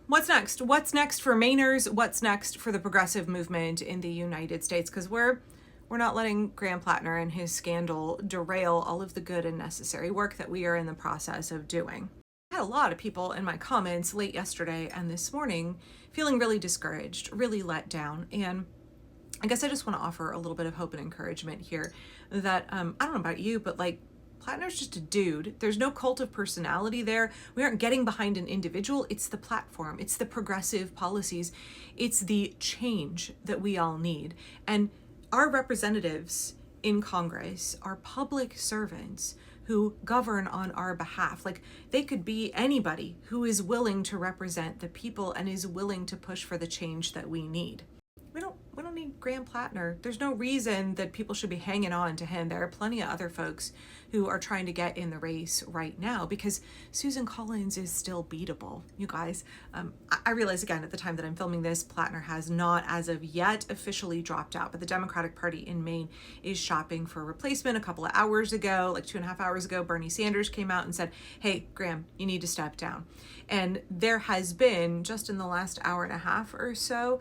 what's next? What's next for Mainers? What's next for the progressive movement in the United States? Because we're not letting Graham Plattner and his scandal derail all of the good and necessary work that we are in the process of doing. I had a lot of people in my comments late yesterday and this morning feeling really discouraged, really let down. And I guess I just want to offer a little bit of hope and encouragement here that, I don't know about you, but like, Plattner's just a dude. There's no cult of personality there. We aren't getting behind an individual. It's the platform. It's the progressive policies. It's the change that we all need. And our representatives in Congress are public servants who govern on our behalf. Like, they could be anybody who is willing to represent the people and is willing to push for the change that we need. We don't need Graham Plattner. There's no reason that people should be hanging on to him. There are plenty of other folks who are trying to get in the race right now because Susan Collins is still beatable. You guys, I realize again at the time that I'm filming this, Plattner has not as of yet officially dropped out, but the Democratic Party in Maine is shopping for a replacement. A couple of hours ago, like 2.5 hours ago, Bernie Sanders came out and said, hey, Graham, you need to step down. And there has been, just in the last hour and a half or so,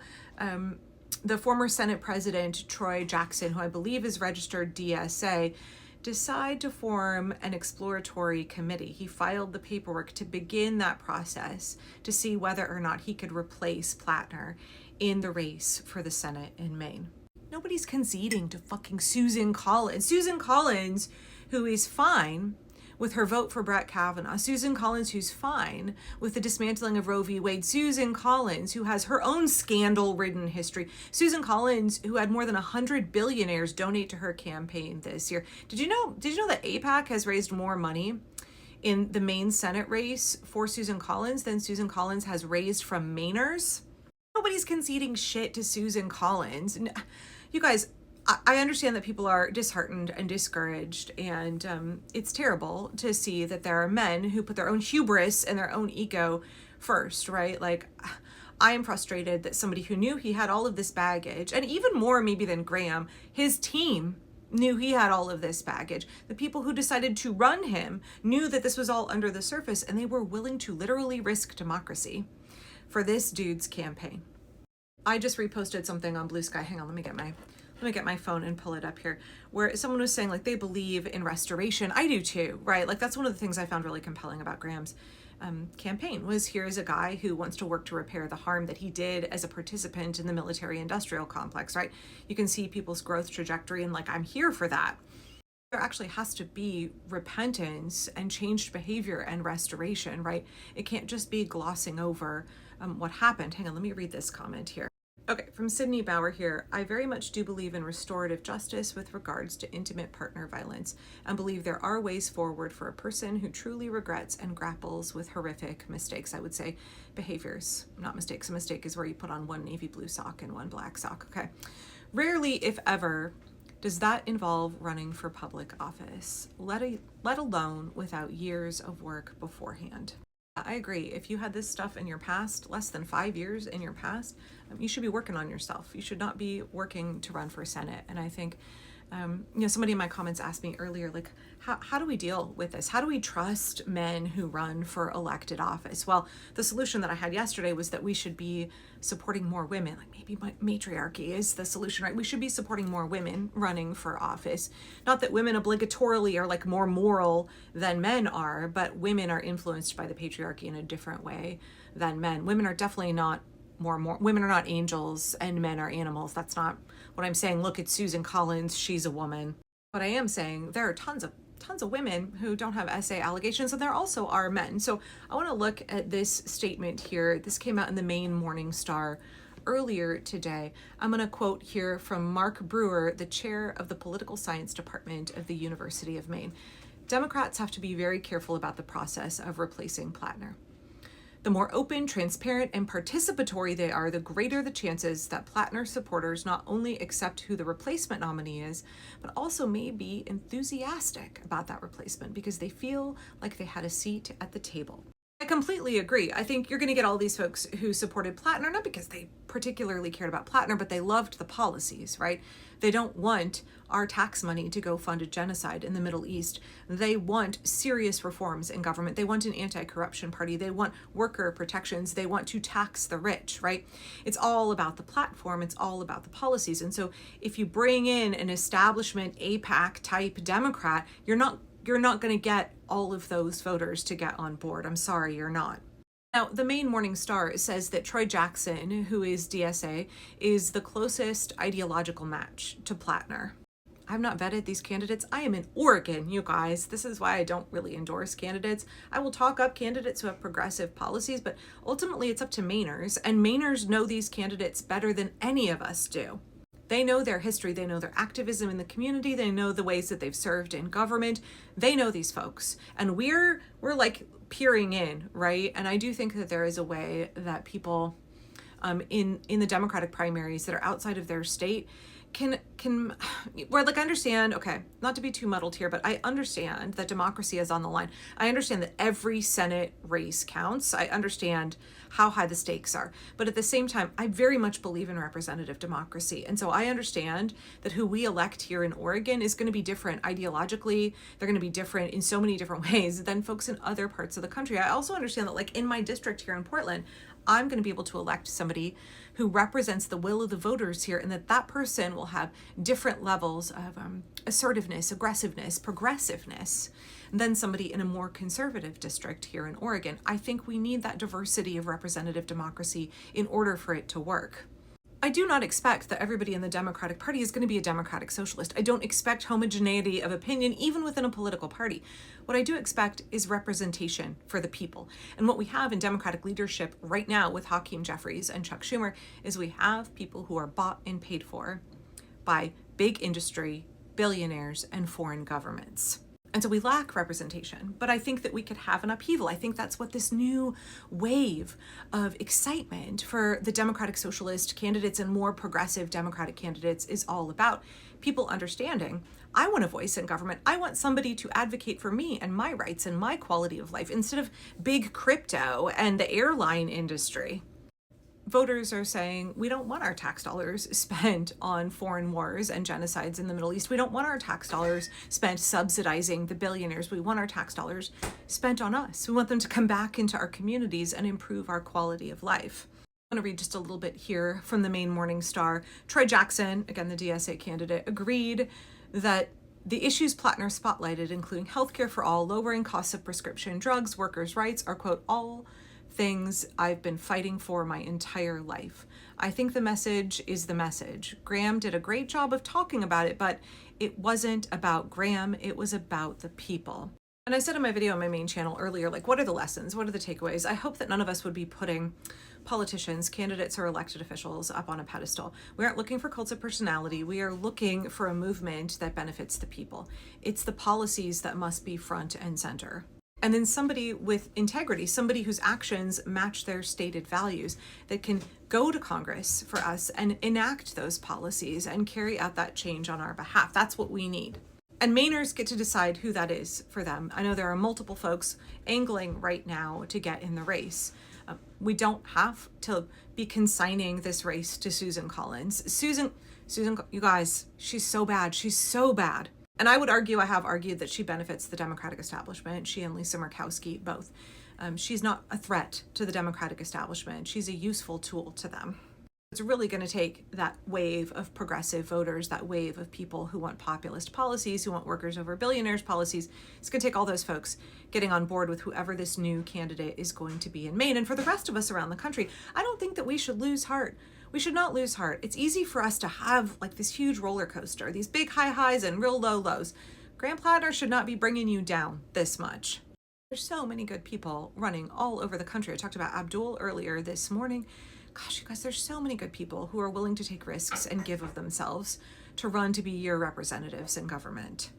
the former Senate President, Troy Jackson, who I believe is registered DSA, decide to form an exploratory committee. He filed the paperwork to begin that process to see whether or not he could replace Plattner in the race for the Senate in Maine. Nobody's conceding to fucking Susan Collins. Susan Collins, who is fine with her vote for Brett Kavanaugh. Susan Collins, who's fine with the dismantling of Roe v. Wade. Susan Collins, who has her own scandal-ridden history. Susan Collins, who had more than 100 billionaires donate to her campaign this year. Did you know that AIPAC has raised more money in the Maine Senate race for Susan Collins than Susan Collins has raised from Mainers? Nobody's conceding shit to Susan Collins. You guys, I understand that people are disheartened and discouraged, and it's terrible to see that there are men who put their own hubris and their own ego first, right? Like, I am frustrated that somebody who knew he had all of this baggage, and even more maybe than Graham, his team knew he had all of this baggage. The people who decided to run him knew that this was all under the surface, and they were willing to literally risk democracy for this dude's campaign. I just reposted something on Blue Sky. Hang on, let me get my phone and pull it up here, where someone was saying like they believe in restoration. I do too, right? Like, that's one of the things I found really compelling about Graham's campaign was, here is a guy who wants to work to repair the harm that he did as a participant in the military industrial complex, right? You can see people's growth trajectory, and like, I'm here for that. There actually has to be repentance and changed behavior and restoration, right? It can't just be glossing over what happened. Hang on, let me read this comment here. Okay, from Sydney Bauer here. I very much do believe in restorative justice with regards to intimate partner violence, and believe there are ways forward for a person who truly regrets and grapples with horrific mistakes. I would say behaviors, not mistakes. A mistake is where you put on one navy blue sock and one black sock, okay? Rarely, if ever, does that involve running for public office, let alone without years of work beforehand. I agree. If you had this stuff in your past, less than 5 years in your past, you should be working on yourself. You should not be working to run for Senate. And I think, somebody in my comments asked me earlier, like, how do we deal with this? How do we trust men who run for elected office? Well, the solution that I had yesterday was that we should be supporting more women. Like, maybe matriarchy is the solution, right? We should be supporting more women running for office. Not that women obligatorily are like more moral than men are, but women are influenced by the patriarchy in a different way than men. Women are definitely not women are not angels and men are animals. That's not what I'm saying. Look at Susan Collins, she's a woman. But I am saying there are tons of women who don't have SA allegations, and there also are men. So I want to look at this statement here. This came out in the Maine Morning Star earlier today. I'm going to quote here from Mark Brewer, the chair of the political science department of the University of Maine. Democrats have to be very careful about the process of replacing Plattner. The more open, transparent, and participatory they are, the greater the chances that Plattner supporters not only accept who the replacement nominee is, but also may be enthusiastic about that replacement because they feel like they had a seat at the table. I completely agree. I think you're going to get all these folks who supported Plattner, not because they particularly cared about Plattner, but they loved the policies, right? They don't want our tax money to go fund a genocide in the Middle East. They want serious reforms in government. They want an anti-corruption party. They want worker protections. They want to tax the rich, right? It's all about the platform. It's all about the policies. And so if you bring in an establishment APAC type Democrat, you're not going to get all of those voters to get on board. I'm sorry, you're not. Now, the Maine Morning Star says that Troy Jackson, who is DSA, is the closest ideological match to Plattner. I've not vetted these candidates. I am in Oregon, you guys. This is why I don't really endorse candidates. I will talk up candidates who have progressive policies, but ultimately it's up to Mainers, and Mainers know these candidates better than any of us do. They know their history, they know their activism in the community, they know the ways that they've served in government. They know these folks, and we're like peering in, right? And I do think that there is a way that people in the Democratic primaries that are outside of their state can where, like, I understand, okay, not to be too muddled here, but I understand that democracy is on the line. I understand that every Senate race counts. I understand how high the stakes are. But at the same time, I very much believe in representative democracy. And so I understand that who we elect here in Oregon is going to be different ideologically. They're going to be different in so many different ways than folks in other parts of the country. I also understand that, like, in my district here in Portland, I'm going to be able to elect somebody who represents the will of the voters here, and that person will have different levels of assertiveness, aggressiveness, progressiveness than somebody in a more conservative district here in Oregon. I think we need that diversity of representative democracy in order for it to work. I do not expect that everybody in the Democratic Party is going to be a democratic socialist. I don't expect homogeneity of opinion, even within a political party. What I do expect is representation for the people. And what we have in Democratic leadership right now with Hakeem Jeffries and Chuck Schumer is we have people who are bought and paid for by big industry, billionaires, and foreign governments. And so we lack representation, but I think that we could have an upheaval. I think that's what this new wave of excitement for the Democratic Socialist candidates and more progressive Democratic candidates is all about. People understanding, I want a voice in government. I want somebody to advocate for me and my rights and my quality of life instead of big crypto and the airline industry. Voters are saying, we don't want our tax dollars spent on foreign wars and genocides in the Middle East. We don't want our tax dollars spent subsidizing the billionaires. We want our tax dollars spent on us. We want them to come back into our communities and improve our quality of life. I want to read just a little bit here from the Maine Morning Star. Troy Jackson, again, the DSA candidate, agreed that the issues Plattner spotlighted, including healthcare for all, lowering costs of prescription drugs, workers' rights, are, quote, all things I've been fighting for my entire life. I think the message is the message. Graham did a great job of talking about it, but it wasn't about Graham, it was about the people. And I said in my video on my main channel earlier, like, what are the lessons? What are the takeaways? I hope that none of us would be putting politicians, candidates, or elected officials up on a pedestal. We aren't looking for cults of personality. We are looking for a movement that benefits the people. It's the policies that must be front and center. And then somebody with integrity, somebody whose actions match their stated values, that can go to Congress for us and enact those policies and carry out that change on our behalf. That's what we need. And Mainers get to decide who that is for them. I know there are multiple folks angling right now to get in the race. We don't have to be consigning this race to Susan Collins. Susan, you guys, she's so bad. She's so bad. And I would argue, I have argued, that she benefits the Democratic establishment. She and Lisa Murkowski both. She's not a threat to the Democratic establishment. She's a useful tool to them. It's really going to take that wave of progressive voters, that wave of people who want populist policies, who want workers over billionaires policies. It's going to take all those folks getting on board with whoever this new candidate is going to be in Maine. And for the rest of us around the country, I don't think that we should lose heart. We should not lose heart. It's easy for us to have like this huge roller coaster, these big high highs and real low lows. Graham Plattner should not be bringing you down this much. There's so many good people running all over the country. I talked about Abdul earlier this morning. Gosh, you guys, there's so many good people who are willing to take risks and give of themselves to run to be your representatives in government.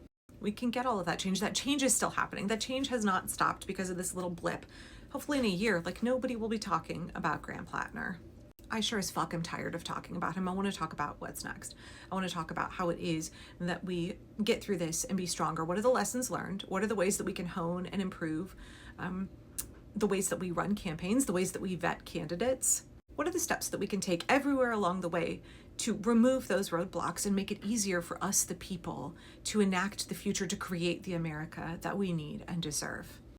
We can get all of that change. That change is still happening. That change has not stopped because of this little blip. Hopefully in a year, like, nobody will be talking about Graham Plattner. I sure as fuck am tired of talking about him. I want to talk about what's next. I want to talk about how it is that we get through this and be stronger. What are the lessons learned? What are the ways that we can hone and improve the ways that we run campaigns, the ways that we vet candidates. What are the steps that we can take everywhere along the way to remove those roadblocks and make it easier for us, the people, to enact the future, to create the America that we need and deserve?